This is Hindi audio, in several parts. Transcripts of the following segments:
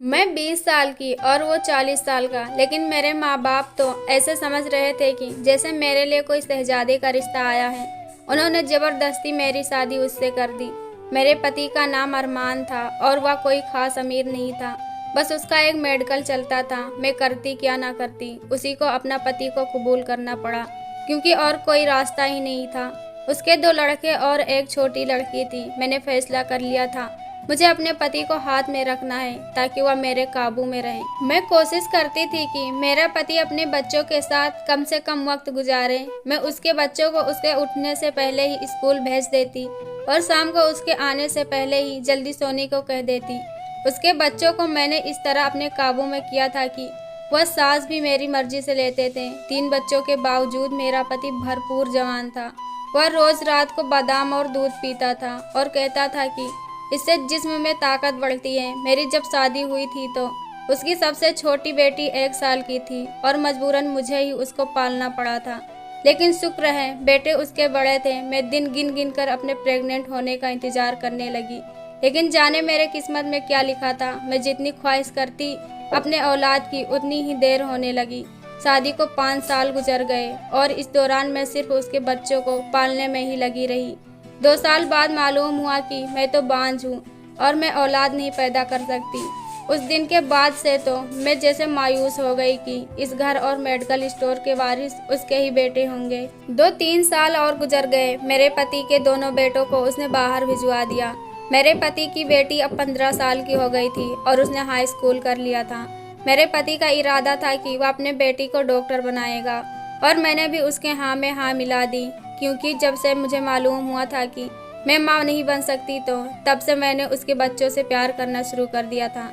मैं 20 साल की और वो 40 साल का, लेकिन मेरे माँ बाप तो ऐसे समझ रहे थे कि जैसे मेरे लिए कोई शहजादे का रिश्ता आया है। उन्होंने जबरदस्ती मेरी शादी उससे कर दी। मेरे पति का नाम अरमान था और वह कोई खास अमीर नहीं था। बस उसका एक मेडिकल चलता था। मैं करती क्या ना करती, उसी को अपना पति को कबूल करना पड़ा, क्योंकि और कोई रास्ता ही नहीं था। उसके 2 लड़के और एक छोटी लड़की थी। मैंने फैसला कर लिया था मुझे अपने पति को हाथ में रखना है ताकि वह मेरे काबू में रहे। मैं कोशिश करती थी कि मेरा पति अपने बच्चों के साथ कम से कम वक्त गुजारे। मैं उसके बच्चों को उसके उठने से पहले ही स्कूल भेज देती और शाम को उसके आने से पहले ही जल्दी सोने को कह देती। उसके बच्चों को मैंने इस तरह अपने काबू में किया था कि वह सांस भी मेरी मर्जी से लेते थे। 3 बच्चों के बावजूद मेरा पति भरपूर जवान था। वह रोज रात को बादाम और दूध पीता था और कहता था कि इससे जिस्म में ताकत बढ़ती है। मेरी जब शादी हुई थी तो उसकी सबसे छोटी बेटी 1 साल की थी और मजबूरन मुझे ही उसको पालना पड़ा था। लेकिन शुक्र है बेटे उसके बड़े थे। मैं दिन गिन गिन कर अपने प्रेग्नेंट होने का इंतजार करने लगी, लेकिन जाने मेरे किस्मत में क्या लिखा था। मैं जितनी ख्वाहिश करती अपने औलाद की, उतनी ही देर होने लगी। शादी को 5 साल गुजर गए और इस दौरान मैं सिर्फ उसके बच्चों को पालने में ही लगी रही। 2 साल बाद मालूम हुआ कि मैं तो बांझ हूँ और मैं औलाद नहीं पैदा कर सकती। उस दिन के बाद से तो मैं जैसे मायूस हो गई कि इस घर और मेडिकल स्टोर के वारिस उसके ही बेटे होंगे। 2-3 साल और गुजर गए। मेरे पति के दोनों बेटों को उसने बाहर भिजवा दिया। मेरे पति की बेटी अब 15 साल की हो गई थी और उसने हाई स्कूल कर लिया था। मेरे पति का इरादा था कि वह अपने बेटी को डॉक्टर बनाएगा और मैंने भी उसके हाँ में हाँ मिला दी, क्योंकि जब से मुझे मालूम हुआ था कि मैं माँ नहीं बन सकती तो तब से मैंने उसके बच्चों से प्यार करना शुरू कर दिया था।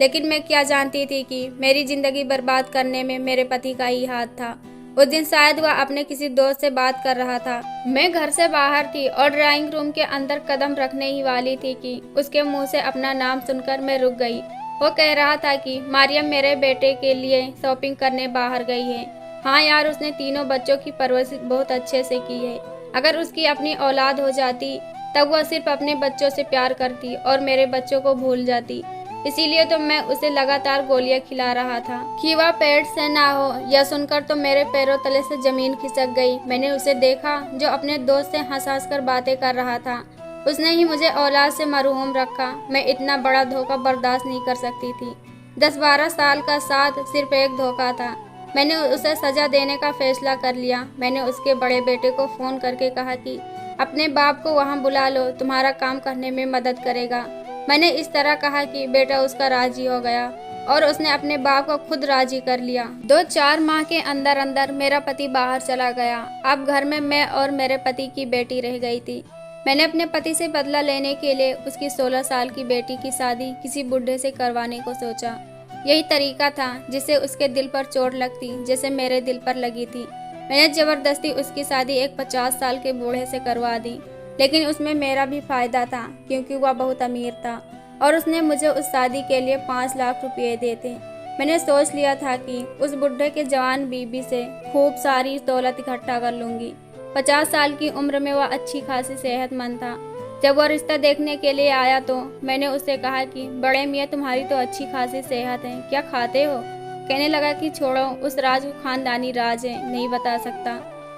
लेकिन मैं क्या जानती थी कि मेरी जिंदगी बर्बाद करने में मेरे पति का ही हाथ था। उस दिन शायद वह अपने किसी दोस्त से बात कर रहा था। मैं घर से बाहर थी और ड्राइंग रूम के अंदर कदम रखने ही वाली थी कि उसके मुंह से अपना नाम सुनकर मैं रुक गई। वो कह रहा था कि मारियम मेरे बेटे के लिए शॉपिंग करने बाहर गई है। हाँ यार, उसने तीनों बच्चों की परवरिश बहुत अच्छे से की है। अगर उसकी अपनी औलाद हो जाती तब वह सिर्फ अपने बच्चों से प्यार करती और मेरे बच्चों को भूल जाती। इसीलिए तो मैं उसे लगातार गोलियां खिला रहा था कि वह पेट से ना हो। यह सुनकर तो मेरे पैरों तले से जमीन खिसक गई। मैंने उसे देखा जो अपने दोस्त से हंस हंस कर बातें कर रहा था। उसने ही मुझे औलाद से महरूम रखा। मैं इतना बड़ा धोखा बर्दाश्त नहीं कर सकती थी। 10-12 साल का साथ सिर्फ एक धोखा था। मैंने उसे सजा देने का फैसला कर लिया। मैंने उसके बड़े बेटे को फोन करके कहा कि अपने बाप को वहां बुला लो, तुम्हारा काम करने में मदद करेगा। मैंने इस तरह कहा कि बेटा उसका राजी हो गया और उसने अपने बाप को खुद राजी कर लिया। 2-4 माह के अंदर अंदर मेरा पति बाहर चला गया। अब घर में मैं और मेरे पति की बेटी रह गई थी। मैंने अपने पति से बदला लेने के लिए उसकी 16 साल की बेटी की शादी किसी बुढ़े से करवाने को सोचा। यही तरीका था जिससे उसके दिल पर चोट लगती जैसे मेरे दिल पर लगी थी। मैंने जबरदस्ती उसकी शादी एक 50 साल के बूढ़े से करवा दी, लेकिन उसमें मेरा भी फायदा था क्योंकि वह बहुत अमीर था और उसने मुझे उस शादी के लिए 5 लाख रुपये दिए थे। मैंने सोच लिया था कि उस बुढ़े के जवान बीबी से खूब सारी दौलत इकट्ठा कर लूंगी। 50 साल की उम्र में वह अच्छी खासी सेहतमंद था। जब वह रिश्ता देखने के लिए आया तो मैंने उससे कहा कि बड़े मियाँ, तुम्हारी तो अच्छी खासी सेहत है, क्या खाते हो? कहने लगा कि छोड़ो, उस राज को खानदानी राज है, नहीं बता सकता।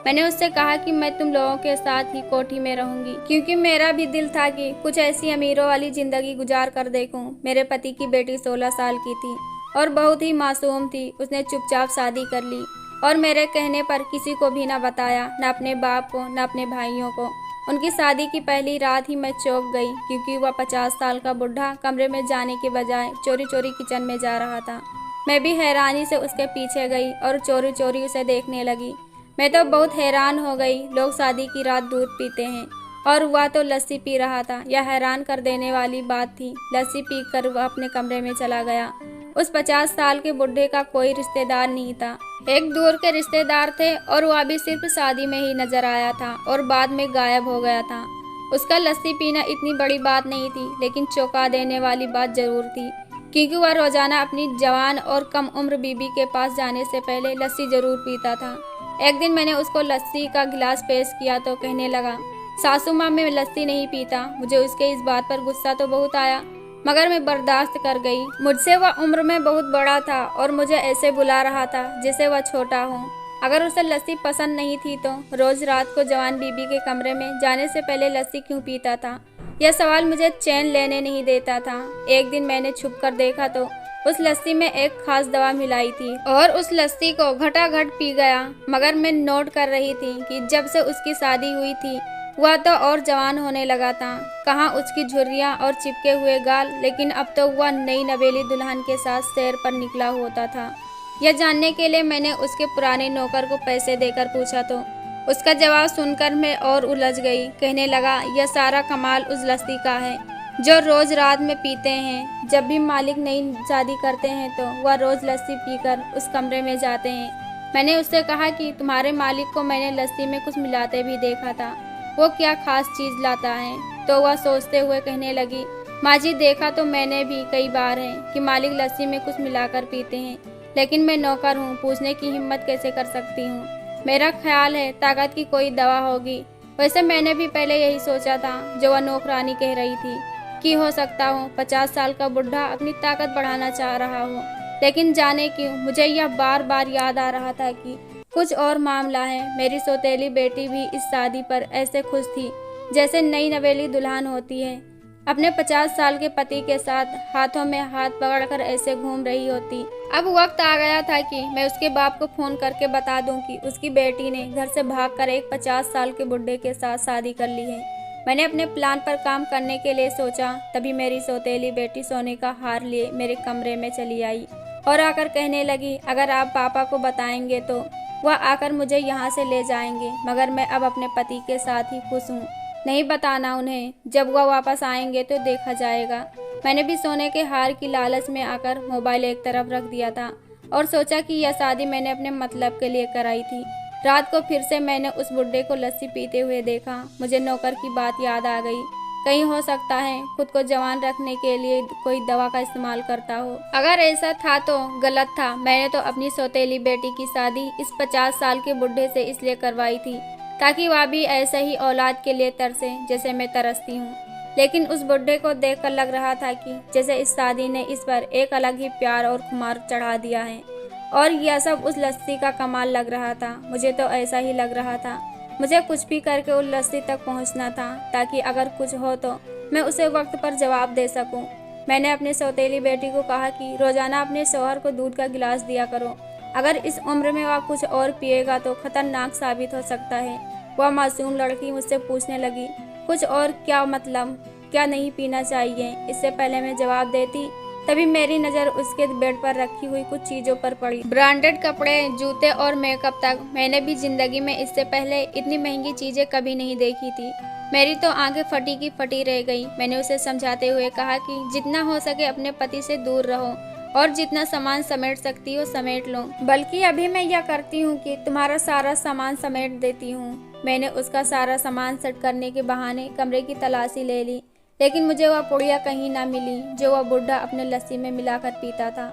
मैंने उससे कहा कि मैं तुम लोगों के साथ ही कोठी में रहूंगी, क्योंकि मेरा भी दिल था कि कुछ ऐसी अमीरों वाली जिंदगी गुजार कर देखूं। मेरे पति की बेटी 16 साल की थी और बहुत ही मासूम थी। उसने चुपचाप शादी कर ली और मेरे कहने पर किसी को भी न बताया, न अपने बाप को न अपने भाइयों को। उनकी शादी की पहली रात ही मैं चौंक गई, क्योंकि वह 50 साल का बुढ़ा कमरे में जाने के बजाय चोरी चोरी किचन में जा रहा था। मैं भी हैरानी से उसके पीछे गई और चोरी चोरी उसे देखने लगी। मैं तो बहुत हैरान हो गई। लोग शादी की रात दूध पीते हैं और वह तो लस्सी पी रहा था। यह हैरान कर देने वाली बात थी। लस्सी पीकर वह अपने कमरे में चला गया। उस 50 साल के बुढ़े का कोई रिश्तेदार नहीं था। एक दूर के रिश्तेदार थे और वह भी सिर्फ शादी में ही नजर आया था और बाद में गायब हो गया था। उसका लस्सी पीना इतनी बड़ी बात नहीं थी, लेकिन चौंका देने वाली बात जरूर थी, क्योंकि वह रोजाना अपनी जवान और कम उम्र बीबी के पास जाने से पहले लस्सी जरूर पीता था। एक दिन मैंने उसको लस्सी का गिलास पेश किया तो कहने लगा, सासू माँ, मैं लस्सी नहीं पीता। मुझे उसके इस बात पर गुस्सा तो बहुत आया। मगर मैं बर्दाश्त कर गई। मुझसे वह उम्र में बहुत बड़ा था और मुझे ऐसे बुला रहा था जैसे वह छोटा हो। अगर उसे लस्सी पसंद नहीं थी तो रोज रात को जवान बीबी के कमरे में जाने से पहले लस्सी क्यों पीता था? यह सवाल मुझे चैन लेने नहीं देता था। एक दिन मैंने छुप कर देखा तो उस लस्सी में एक खास दवा मिलाई थी और उस लस्सी को घटाघट पी गया। मगर मैं नोट कर रही थी कि जब से उसकी शादी हुई थी वह तो और जवान होने लगा था। कहाँ उसकी झुर्रियाँ और चिपके हुए गाल, लेकिन अब तो वह नई नवेली दुल्हन के साथ सैर पर निकला होता था। यह जानने के लिए मैंने उसके पुराने नौकर को पैसे देकर पूछा तो उसका जवाब सुनकर मैं और उलझ गई। कहने लगा, यह सारा कमाल उस लस्सी का है जो रोज रात में पीते हैं। जब भी मालिक नई शादी करते हैं तो वह रोज लस्सी पीकर उस कमरे में जाते हैं। मैंने उससे कहा कि तुम्हारे मालिक को मैंने लस्सी में कुछ मिलाते भी देखा था, वो क्या खास चीज लाता है? तो वह सोचते हुए कहने लगी, माँ जी देखा तो मैंने भी कई बार है कि मालिक लस्सी में कुछ मिलाकर पीते हैं, लेकिन मैं नौकर हूँ, पूछने की हिम्मत कैसे कर सकती हूँ? मेरा ख्याल है ताकत की कोई दवा होगी। वैसे मैंने भी पहले यही सोचा था जो वह नौकरानी कह रही थी कि हो सकता हो 50 साल का बुढ़ा अपनी ताकत बढ़ाना चाह रहा हो। लेकिन जाने क्यों मुझे यह बार बार याद आ रहा था कि कुछ और मामला है। मेरी सौतेली बेटी भी इस शादी पर ऐसे खुश थी जैसे नई नवेली दुल्हन होती है। अपने 50 साल के पति के साथ हाथों में हाथ पकड़कर ऐसे घूम रही होती। अब वक्त आ गया था कि मैं उसके बाप को फोन करके बता दूं कि उसकी बेटी ने घर से भागकर एक 50 साल के बुढ़े के साथ शादी कर ली है। मैंने अपने प्लान पर काम करने के लिए सोचा, तभी मेरी सौतेली बेटी सोने का हार लिए मेरे कमरे में चली आई और आकर कहने लगी, अगर आप पापा को बताएंगे तो वह आकर मुझे यहाँ से ले जाएंगे, मगर मैं अब अपने पति के साथ ही खुश हूँ। नहीं बताना उन्हें, जब वह वापस आएंगे तो देखा जाएगा। मैंने भी सोने के हार की लालच में आकर मोबाइल एक तरफ रख दिया था और सोचा कि यह शादी मैंने अपने मतलब के लिए कराई थी। रात को फिर से मैंने उस बुड्ढे को लस्सी पीते हुए देखा। मुझे नौकर की बात याद आ गई। कहीं हो सकता है खुद को जवान रखने के लिए कोई दवा का इस्तेमाल करता हो। अगर ऐसा था तो गलत था। मैंने तो अपनी सौतेली बेटी की शादी इस 50 साल के बुढ़े से इसलिए करवाई थी ताकि वह भी ऐसे ही औलाद के लिए तरसे जैसे मैं तरसती हूँ। लेकिन उस बुढ़े को देखकर लग रहा था कि जैसे इस शादी ने इस पर एक अलग ही प्यार और खुमार चढ़ा दिया है और यह सब उस लस्सी का कमाल लग रहा था। मुझे तो ऐसा ही लग रहा था। मुझे कुछ भी करके उस लस्सी तक पहुंचना था ताकि अगर कुछ हो तो मैं उसे वक्त पर जवाब दे सकूं। मैंने अपनी सौतेली बेटी को कहा कि रोजाना अपने शौहर को दूध का गिलास दिया करो। अगर इस उम्र में वह कुछ और पिएगा तो खतरनाक साबित हो सकता है। वह मासूम लड़की मुझसे पूछने लगी, कुछ और क्या मतलब? क्या नहीं पीना चाहिए? इससे पहले मैं जवाब देती तभी मेरी नज़र उसके बेड पर रखी हुई कुछ चीज़ों पर पड़ी। ब्रांडेड कपड़े, जूते और मेकअप तक। मैंने भी जिंदगी में इससे पहले इतनी महंगी चीज़ें कभी नहीं देखी थी। मेरी तो आंखें फटी की फटी रह गई। मैंने उसे समझाते हुए कहा कि जितना हो सके अपने पति से दूर रहो और जितना सामान समेट सकती हो समेट लो। बल्कि अभी मैं यह करती हूँ कि तुम्हारा सारा सामान समेट देती हूँ। मैंने उसका सारा सामान सेट करने के बहाने कमरे की तलाशी ले ली, लेकिन मुझे वह पुड़िया कहीं ना मिली जो वह बुढ़ा अपने लस्सी में मिलाकर पीता था।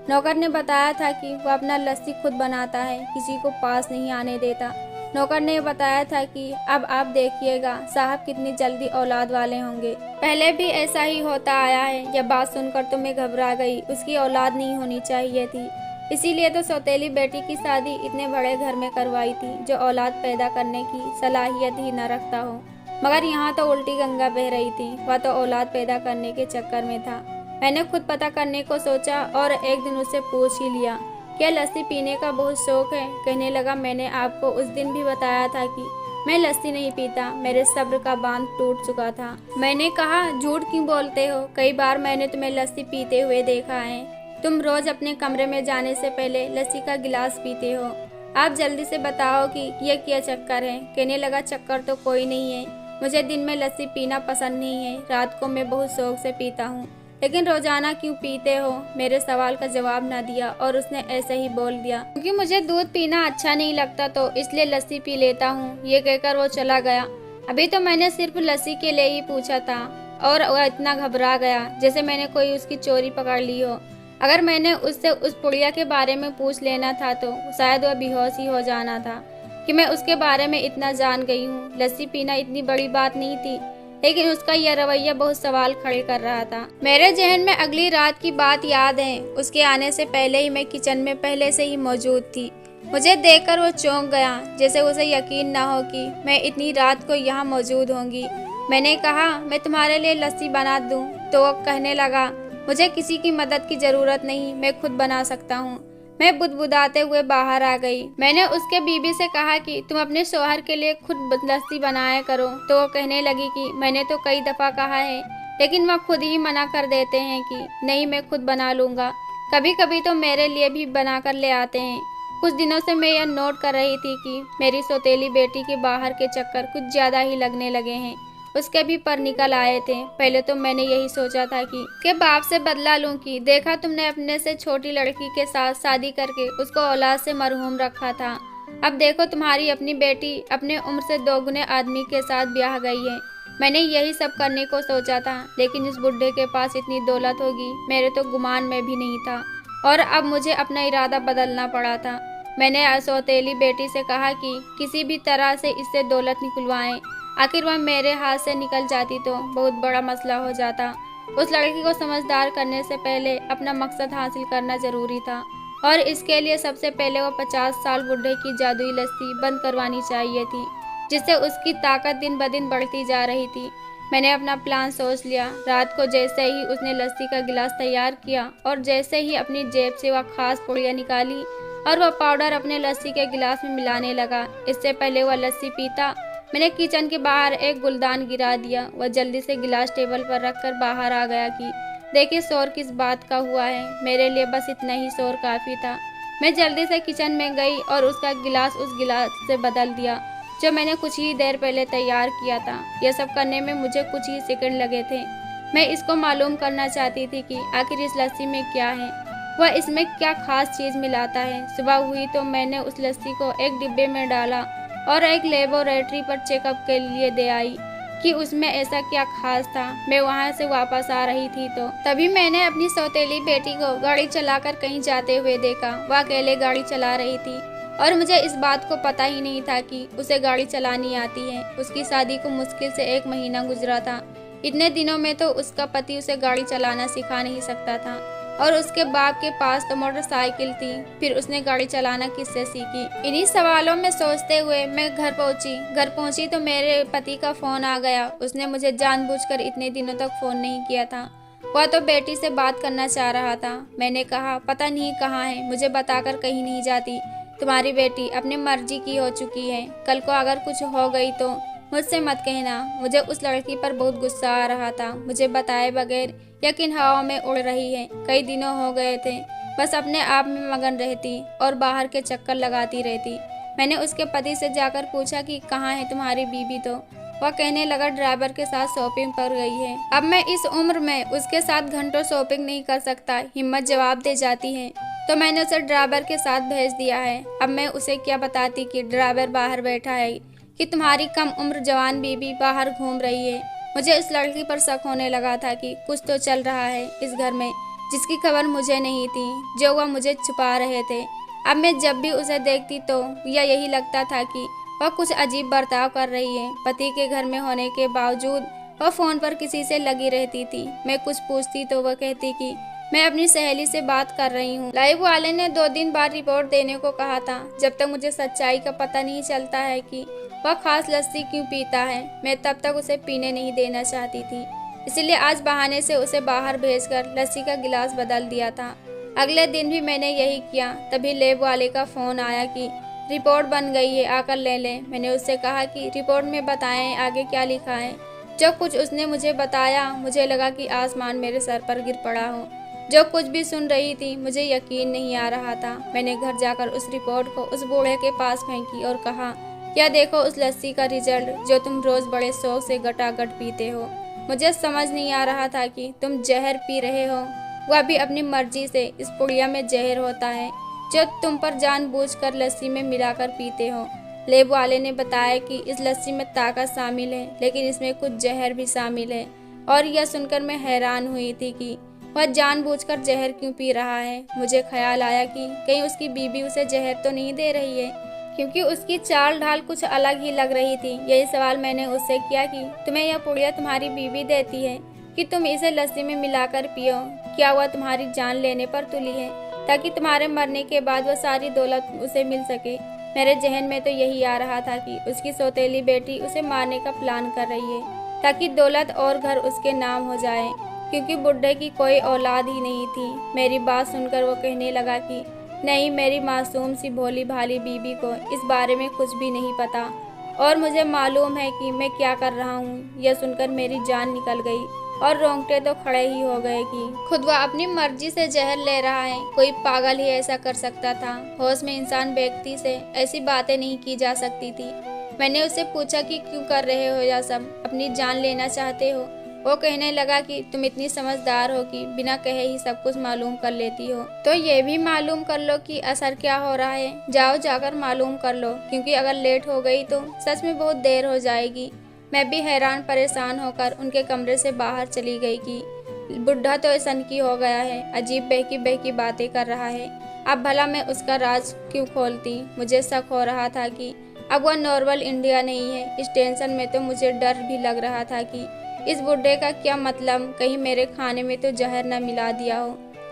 नौकर ने बताया था कि वह अपना लस्सी खुद बनाता है, किसी को पास नहीं आने देता। नौकर ने बताया था कि अब आप देखिएगा साहब कितनी जल्दी औलाद वाले होंगे। पहले भी ऐसा ही होता आया है। यह बात सुनकर तो मैं घबरा गई। उसकी औलाद नहीं होनी चाहिए थी, इसीलिए तो सौतेली बेटी की शादी इतने बड़े घर में करवाई थी जो औलाद पैदा करने की सलाहियत ही न रखता हो। मगर यहाँ तो उल्टी गंगा बह रही थी। वह तो औलाद पैदा करने के चक्कर में था। मैंने खुद पता करने को सोचा और एक दिन उससे पूछ ही लिया, क्या लस्सी पीने का बहुत शौक है? कहने लगा, मैंने आपको उस दिन भी बताया था कि मैं लस्सी नहीं पीता। मेरे सब्र का बांध टूट चुका था। मैंने कहा, झूठ क्यों बोलते हो? कई बार मैंने तुम्हें लस्सी पीते हुए देखा है। तुम रोज अपने कमरे में जाने से पहले लस्सी का गिलास पीते हो। आप जल्दी से बताओ कि यह क्या चक्कर है? कहने लगा, चक्कर तो कोई नहीं है। मुझे दिन में लस्सी पीना पसंद नहीं है। रात को मैं बहुत शौक से पीता हूँ, लेकिन रोजाना क्यों पीते हो? मेरे सवाल का जवाब न दिया और उसने ऐसे ही बोल दिया, क्योंकि मुझे दूध पीना अच्छा नहीं लगता तो इसलिए लस्सी पी लेता हूँ। ये कहकर वो चला गया। अभी तो मैंने सिर्फ लस्सी के लिए ही पूछा था और वह इतना घबरा गया जैसे मैंने कोई उसकी चोरी पकड़ ली हो। अगर मैंने उससे उस पुड़िया के बारे में पूछ लेना था तो शायद वह बेहोश ही हो जाना था कि मैं उसके बारे में इतना जान गई हूँ। लस्सी पीना इतनी बड़ी बात नहीं थी, लेकिन उसका यह रवैया बहुत सवाल खड़े कर रहा था। मेरे जहन में अगली रात की बात याद है। उसके आने से पहले ही मैं किचन में पहले से ही मौजूद थी। मुझे देखकर वो चौंक गया, जैसे उसे यकीन न हो कि मैं इतनी रात को यहाँ मौजूद होंगी। मैंने कहा, मैं तुम्हारे लिए लस्सी बना दूं? तो वो कहने लगा, मुझे किसी की मदद की जरूरत नहीं, मैं खुद बना सकता हूँ। मैं बुदबुदाते हुए बाहर आ गई। मैंने उसके बीबी से कहा कि तुम अपने शौहर के लिए खुद लस्सी बनाया करो। तो वो कहने लगी कि मैंने तो कई दफ़ा कहा है, लेकिन वह खुद ही मना कर देते हैं कि नहीं, मैं खुद बना लूँगा। कभी कभी तो मेरे लिए भी बना कर ले आते हैं। कुछ दिनों से मैं यह नोट कर रही थी कि मेरी सौतेली बेटी के बाहर के चक्कर कुछ ज़्यादा ही लगने लगे हैं। उसके भी पर निकल आए थे। पहले तो मैंने यही सोचा था कि बाप से बदला लूं कि देखा तुमने अपने से छोटी लड़की के साथ शादी करके उसको औलाद से मरहूम रखा था। अब देखो तुम्हारी अपनी बेटी अपने उम्र से दोगुने आदमी के साथ ब्याह गई है। मैंने यही सब करने को सोचा था, लेकिन इस बुढ़े के पास इतनी दौलत होगी मेरे तो गुमान में भी नहीं था, और अब मुझे अपना इरादा बदलना पड़ा था। मैंने सौतेली बेटी से कहा कि किसी भी तरह से इससे दौलत निकलवाएं। आखिर वह मेरे हाथ से निकल जाती तो बहुत बड़ा मसला हो जाता। उस लड़की को समझदार करने से पहले अपना मकसद हासिल करना जरूरी था, और इसके लिए सबसे पहले वो 50 साल बुढ़े की जादुई लस्सी बंद करवानी चाहिए थी, जिससे उसकी ताकत दिन ब दिन बढ़ती जा रही थी। मैंने अपना प्लान सोच लिया। रात को जैसे ही उसने लस्सी का गिलास तैयार किया और जैसे ही अपनी जेब से वह खास पुड़िया निकाली और वह पाउडर अपने लस्सी के गिलास में मिलाने लगा, इससे पहले वह लस्सी पीता, मैंने किचन के बाहर एक गुलदान गिरा दिया। वह जल्दी से गिलास टेबल पर रखकर बाहर आ गया कि देखिए शोर किस बात का हुआ है। मेरे लिए बस इतना ही शोर काफ़ी था। मैं जल्दी से किचन में गई और उसका गिलास उस गिलास से बदल दिया जो मैंने कुछ ही देर पहले तैयार किया था। यह सब करने में मुझे कुछ ही सेकंड लगे थे। मैं इसको मालूम करना चाहती थी कि आखिर इस लस्सी में क्या है, वह इसमें क्या खास चीज़ मिलाता है। सुबह हुई तो मैंने उस लस्सी को एक डिब्बे में डाला और एक लेबोरेटरी पर चेकअप के लिए दे आई कि उसमें ऐसा क्या खास था। मैं वहां से वापस आ रही थी तो तभी मैंने अपनी सौतेली बेटी को गाड़ी चलाकर कहीं जाते हुए देखा। वह अकेले गाड़ी चला रही थी और मुझे इस बात को पता ही नहीं था कि उसे गाड़ी चलानी आती है। उसकी शादी को मुश्किल से 1 महीना गुजरा था। इतने दिनों में तो उसका पति उसे गाड़ी चलाना सिखा नहीं सकता था, और उसके बाप के पास तो मोटरसाइकिल थी, फिर उसने गाड़ी चलाना किससे सीखी। इन्हीं सवालों में सोचते हुए मैं घर पहुंची तो मेरे पति का फ़ोन आ गया। उसने मुझे जानबूझकर इतने दिनों तक फ़ोन नहीं किया था। वह तो बेटी से बात करना चाह रहा था। मैंने कहा, पता नहीं कहाँ है, मुझे बताकर कहीं नहीं जाती। तुम्हारी बेटी अपनी मर्जी की हो चुकी है। कल को अगर कुछ हो गई तो मुझसे मत कहना। मुझे उस लड़की पर बहुत गुस्सा आ रहा था। मुझे बताए बगैर यकीन हवा में उड़ रही है। कई दिनों हो गए थे बस अपने आप में मगन रहती और बाहर के चक्कर लगाती रहती। मैंने उसके पति से जाकर पूछा कि कहाँ है तुम्हारी बीबी, तो वह कहने लगा ड्राइवर के साथ शॉपिंग पर गई है। अब मैं इस उम्र में उसके साथ घंटों शॉपिंग नहीं कर सकता, हिम्मत जवाब दे जाती है, तो मैंने उसे ड्राइवर के साथ भेज दिया है। अब मैं उसे क्या बताती कि ड्राइवर बाहर बैठा है, कि तुम्हारी कम उम्र जवान बीबी बाहर घूम रही है। मुझे उस लड़की पर शक होने लगा था कि कुछ तो चल रहा है इस घर में, जिसकी खबर मुझे नहीं थी, जो वह मुझे छुपा रहे थे। अब मैं जब भी उसे देखती तो यही लगता था कि वह कुछ अजीब बर्ताव कर रही है। पति के घर में होने के बावजूद वह फ़ोन पर किसी से लगी रहती थी। मैं कुछ पूछती तो वह कहती कि मैं अपनी सहेली से बात कर रही हूँ। लाइव वाले ने 2 दिन बाद रिपोर्ट देने को कहा था। जब तक मुझे सच्चाई का पता नहीं चलता है कि वह खास लस्सी क्यों पीता है, मैं तब तक उसे पीने नहीं देना चाहती थी। इसलिए आज बहाने से उसे बाहर भेजकर लस्सी का गिलास बदल दिया था। अगले दिन भी मैंने यही किया। तभी लैब वाले का फ़ोन आया कि रिपोर्ट बन गई है, आकर ले लें। मैंने उससे कहा कि रिपोर्ट में बताएं आगे क्या लिखा है। जो कुछ उसने मुझे बताया, मुझे लगा कि आसमान मेरे सर पर गिर पड़ा हो। जो कुछ भी सुन रही थी मुझे यकीन नहीं आ रहा था। मैंने घर जाकर उस रिपोर्ट को उस बूढ़े के पास फेंकी और कहा, क्या देखो उस लस्सी का रिजल्ट जो तुम रोज़ बड़े शौक से गटागट पीते हो। मुझे समझ नहीं आ रहा था कि तुम जहर पी रहे हो, वह भी अपनी मर्जी से। इस पुड़िया में जहर होता है जो तुम पर जानबूझकर लस्सी में मिलाकर पीते हो। लैब वाले ने बताया कि इस लस्सी में ताकत शामिल है, लेकिन इसमें कुछ जहर भी शामिल है। और यह सुनकर मैं हैरान हुई थी कि वह जानबूझकर जहर क्यों पी रहा है। मुझे ख्याल आया कि कहीं उसकी बीबी उसे जहर तो नहीं दे रही है। क्योंकि उसकी चाल ढाल कुछ अलग ही लग रही थी। यही सवाल मैंने उससे किया कि तुम्हें यह पुड़िया तुम्हारी बीवी देती है कि तुम इसे लस्सी में मिलाकर पियो? क्या वह तुम्हारी जान लेने पर तुली है ताकि तुम्हारे मरने के बाद वह सारी दौलत उसे मिल सके? मेरे जहन में तो यही आ रहा था कि उसकी सौतेली बेटी उसे मारने का प्लान कर रही है ताकि दौलत और घर उसके नाम हो जाए, क्योंकि बुढ़े की कोई औलाद ही नहीं थी। मेरी बात सुनकर वो कहने लगा कि नहीं, मेरी मासूम सी भोली भाली बीबी को इस बारे में कुछ भी नहीं पता और मुझे मालूम है कि मैं क्या कर रहा हूँ। यह सुनकर मेरी जान निकल गई और रोंगटे तो खड़े ही हो गए कि खुद वह अपनी मर्जी से जहर ले रहा है। कोई पागल ही ऐसा कर सकता था। होश में इंसान व्यक्ति से ऐसी बातें नहीं की जा सकती थी। मैंने उससे पूछा कि क्यों कर रहे हो यह सब, अपनी जान लेना चाहते हो? वो कहने लगा कि तुम इतनी समझदार हो कि बिना कहे ही सब कुछ मालूम कर लेती हो, तो ये भी मालूम कर लो कि असर क्या हो रहा है। जाओ जाकर मालूम कर लो, क्योंकि अगर लेट हो गई तो सच में बहुत देर हो जाएगी। मैं भी हैरान परेशान होकर उनके कमरे से बाहर चली गई कि बुढ़ा तो सनकी हो गया है, अजीब बहकी बहकी बातें कर रहा है। अब भला मैं उसका राज क्यों खोलती? मुझे शक हो रहा था कि अब वह नॉर्मल इंडिया नहीं है। इस टेंशन में तो मुझे डर भी लग रहा था कि इस बुढ़े का क्या मतलब, कहीं मेरे खाने में तो जहर न मिला दिया हो।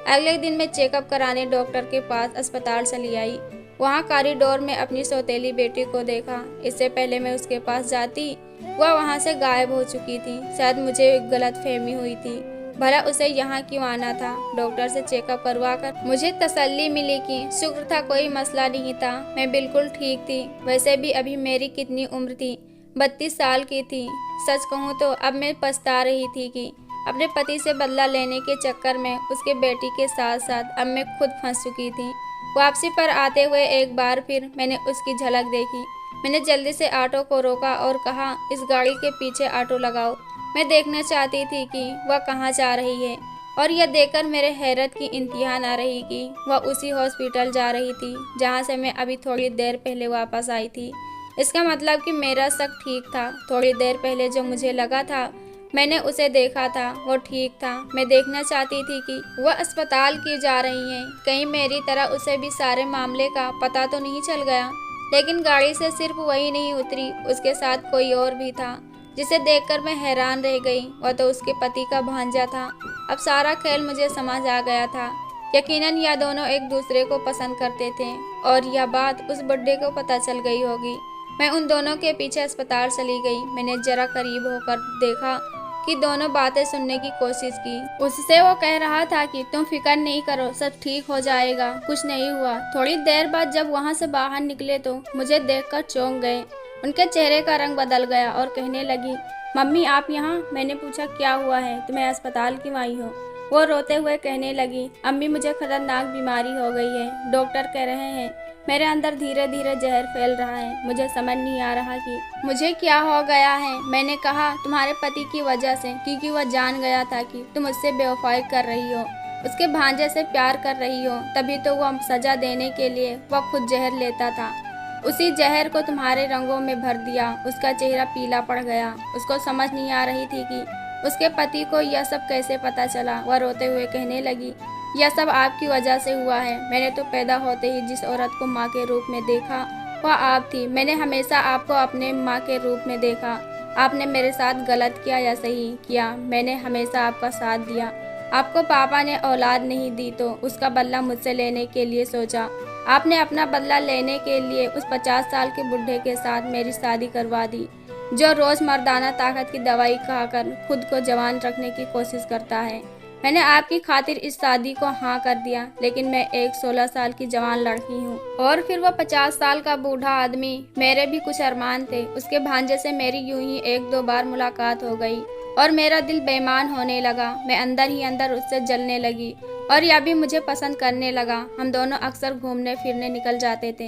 अगले दिन मैं चेकअप कराने डॉक्टर के पास अस्पताल चली आई। वहाँ कॉरिडोर में अपनी सौतेली बेटी को देखा। इससे पहले मैं उसके पास जाती वह वहाँ से गायब हो चुकी थी। शायद मुझे गलतफहमी हुई थी। भला उसे यहाँ क्यों आना था? डॉक्टर से चेकअप करवाकर मुझे तसल्ली मिली कि शुक्र था कोई मसला नहीं था, मैं बिल्कुल ठीक थी। वैसे भी अभी मेरी कितनी उम्र थी? 32 साल की थी। सच कहूँ तो अब मैं पछता रही थी कि अपने पति से बदला लेने के चक्कर में उसके बेटी के साथ साथ अब मैं खुद फंस चुकी थी। वापसी पर आते हुए एक बार फिर मैंने उसकी झलक देखी। मैंने जल्दी से ऑटो को रोका और कहा, इस गाड़ी के पीछे ऑटो लगाओ। मैं देखना चाहती थी कि वह कहाँ जा रही है, और यह देखकर मेरे हैरत की इंतहा न रही कि वह उसी हॉस्पिटल जा रही थी जहाँ से मैं अभी थोड़ी देर पहले वापस आई थी। इसका मतलब कि मेरा शक ठीक था। थोड़ी देर पहले जो मुझे लगा था मैंने उसे देखा था, वो ठीक था। मैं देखना चाहती थी कि वह अस्पताल क्यों जा रही हैं। कहीं मेरी तरह उसे भी सारे मामले का पता तो नहीं चल गया। लेकिन गाड़ी से सिर्फ वही नहीं उतरी, उसके साथ कोई और भी था, जिसे देखकर मैं हैरान रह गई। वह तो उसके पति का भांजा था। अब सारा खेल मुझे समझ आ गया था। यकीनन यह दोनों एक दूसरे को पसंद करते थे और यह बात उस बुड्ढे को पता चल गई होगी। मैं उन दोनों के पीछे अस्पताल चली गई। मैंने जरा करीब होकर देखा कि दोनों बातें सुनने की कोशिश की। उससे वो कह रहा था कि तुम फिक्र नहीं करो, सब ठीक हो जाएगा, कुछ नहीं हुआ। थोड़ी देर बाद जब वहाँ से बाहर निकले तो मुझे देखकर चौंक गए। उनके चेहरे का रंग बदल गया और कहने लगी, मम्मी आप यहाँ? मैंने पूछा, क्या हुआ है, तुम्हें अस्पताल क्यों आई हो? वो रोते हुए कहने लगी, अम्मी मुझे खतरनाक बीमारी हो गई है। डॉक्टर कह रहे हैं मेरे अंदर धीरे धीरे जहर फैल रहा है। मुझे समझ नहीं आ रहा कि मुझे क्या हो गया है। मैंने कहा तुम्हारे पति की वजह से, क्योंकि वह जान गया था कि तुम उससे बेवफाई कर रही हो, उसके भांजे से प्यार कर रही हो। तभी तो वह सजा देने के लिए वह खुद जहर लेता था। उसी जहर को तुम्हारे रंगों में भर दिया। उसका चेहरा पीला पड़ गया। उसको समझ नहीं आ रही थी कि उसके पति को यह सब कैसे पता चला। वह रोते हुए कहने लगी, यह सब आपकी वजह से हुआ है। मैंने तो पैदा होते ही जिस औरत को माँ के रूप में देखा वह आप थी। मैंने हमेशा आपको अपने माँ के रूप में देखा। आपने मेरे साथ गलत किया या सही किया, मैंने हमेशा आपका साथ दिया। आपको पापा ने औलाद नहीं दी तो उसका बदला मुझसे लेने के लिए सोचा। आपने अपना बदला लेने के लिए उस 50 साल के बुढ़े के साथ मेरी शादी करवा दी, जो रोज़ मर्दाना ताकत की दवाई खाकर खुद को जवान रखने की कोशिश करता है। मैंने आपकी खातिर इस शादी को हाँ कर दिया, लेकिन मैं एक 16 साल की जवान लड़की हूँ और फिर वह 50 साल का बूढ़ा आदमी। मेरे भी कुछ अरमान थे। उसके भांजे से मेरी यूं ही 1-2 बार मुलाकात हो गई और मेरा दिल बेईमान होने लगा। मैं अंदर ही अंदर उससे जलने लगी और यह भी मुझे पसंद करने लगा। हम दोनों अक्सर घूमने फिरने निकल जाते थे,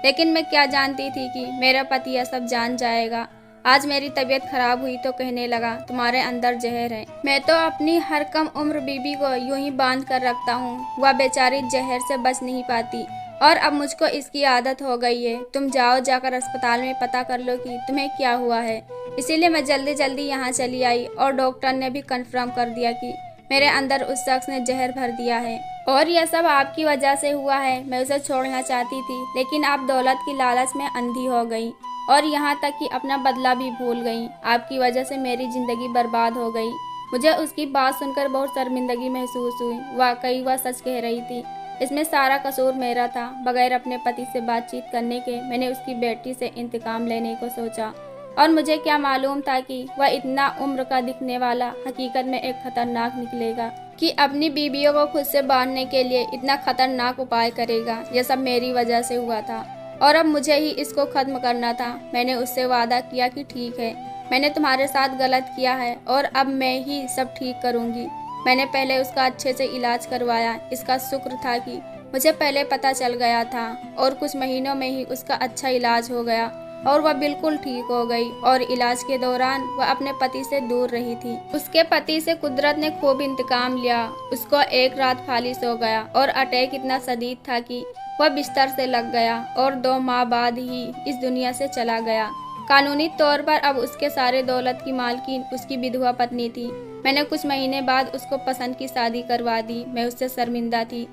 लेकिन मैं क्या जानती थी कि मेरा पति यह सब जान जाएगा। आज मेरी तबीयत खराब हुई तो कहने लगा, तुम्हारे अंदर जहर है। मैं तो अपनी हर कम उम्र बीबी को यूं ही बांध कर रखता हूँ। वह बेचारी जहर से बच नहीं पाती और अब मुझको इसकी आदत हो गई है। तुम जाओ, जाकर अस्पताल में पता कर लो कि तुम्हें क्या हुआ है। इसीलिए मैं जल्दी जल्दी यहाँ चली आई और डॉक्टर ने भी कंफर्म कर दिया कि मेरे अंदर उस शख्स ने जहर भर दिया है। और यह सब आपकी वजह से हुआ है। मैं उसे छोड़ना चाहती थी, लेकिन आप दौलत की लालच में अंधी हो गई और यहाँ तक कि अपना बदला भी भूल गई। आपकी वजह से मेरी ज़िंदगी बर्बाद हो गई। मुझे उसकी बात सुनकर बहुत शर्मिंदगी महसूस हुई। वाकई वह सच कह रही थी। इसमें सारा कसूर मेरा था। बगैर अपने पति से बातचीत करने के मैंने उसकी बेटी से इंतकाम लेने को सोचा, और मुझे क्या मालूम था कि वह इतना उम्र का दिखने वाला हकीकत में एक खतरनाक निकलेगा, कि अपनी बीवियों को खुद से बांधने के लिए इतना खतरनाक उपाय करेगा। यह सब मेरी वजह से हुआ था और अब मुझे ही इसको खत्म करना था। मैंने उससे वादा किया कि ठीक है, मैंने तुम्हारे साथ गलत किया है और अब मैं ही सब ठीक करूंगी। मैंने पहले उसका अच्छे से इलाज करवाया। इसका शुक्र था कि मुझे पहले पता चल गया था और कुछ महीनों में ही उसका अच्छा इलाज हो गया और वह बिल्कुल ठीक हो गई। और इलाज के दौरान वह अपने पति से दूर रही थी। उसके पति से कुदरत ने खूब इंतकाम लिया। उसको एक रात फालिस हो गया और अटैक इतना शदीद था कि वह बिस्तर से लग गया और 2 माह बाद ही इस दुनिया से चला गया। कानूनी तौर पर अब उसके सारे दौलत की मालकिन उसकी विधवा पत्नी थी। मैंने कुछ महीने बाद उसको पसंद की शादी करवा दी। मैं उससे शर्मिंदा थी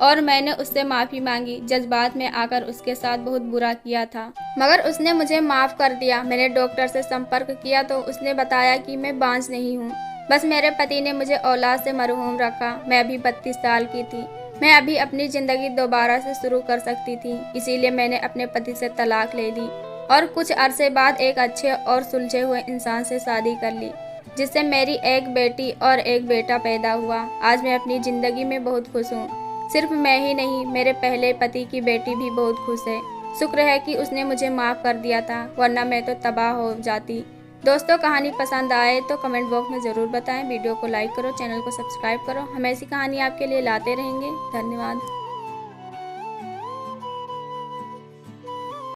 और मैंने उससे माफ़ी मांगी। जज्बात में आकर उसके साथ बहुत बुरा किया था, मगर उसने मुझे माफ़ कर दिया। मैंने डॉक्टर से संपर्क किया तो उसने बताया कि मैं बांझ नहीं हूँ। बस मेरे पति ने मुझे औलाद से मरहूम रखा। मैं अभी 32 साल की थी। मैं अभी अपनी ज़िंदगी दोबारा से शुरू कर सकती थी। इसीलिए मैंने अपने पति से तलाक ले ली और कुछ अरसे बाद एक अच्छे और सुलझे हुए इंसान से शादी कर ली, जिससे मेरी एक बेटी और एक बेटा पैदा हुआ। आज मैं अपनी ज़िंदगी में बहुत खुश हूँ। सिर्फ मैं ही नहीं, मेरे पहले पति की बेटी भी बहुत खुश है। शुक्र है कि उसने मुझे माफ़ कर दिया था, वरना मैं तो तबाह हो जाती। दोस्तों, कहानी पसंद आए तो कमेंट बॉक्स में ज़रूर बताएं। वीडियो को लाइक करो, चैनल को सब्सक्राइब करो। हम ऐसी कहानी आपके लिए लाते रहेंगे। धन्यवाद।